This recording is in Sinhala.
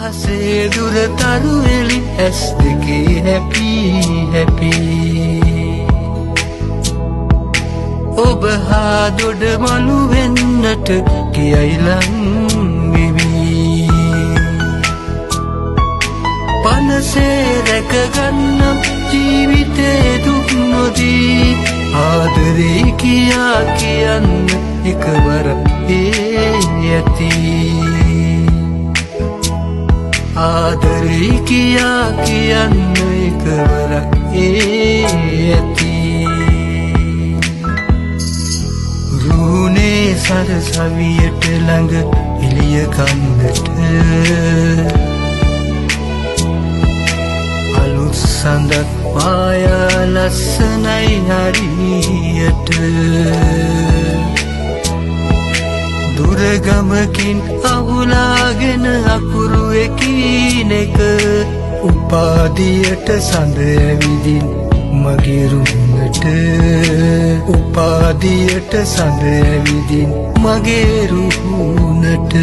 අහසේ දුර තරු එළි ඇස් දෙකේ හැපි හැපි ඔබ හා දොඩ මලු වෙන්නට කියයි ලං වෙවි පනසේ රැකගන්නම් ජීවිතේ දුක් නොදී ආදරේ කියා කියන්න එකවර ඇති ආදරේ කියා කියන්න එකවරක් ඇති රුණේ සරසවියට ළඟ එළිය කන්නට අලුත් සඳක් පායා ලස්සනයි හරියට දුරගමකින් අහුලාගෙන අකුරු එකිනෙක උපාදියට සඳ ඇවිදින් මගේ රුහුණට උපාදියට සඳ ඇවිදින් මගේ රුහුණට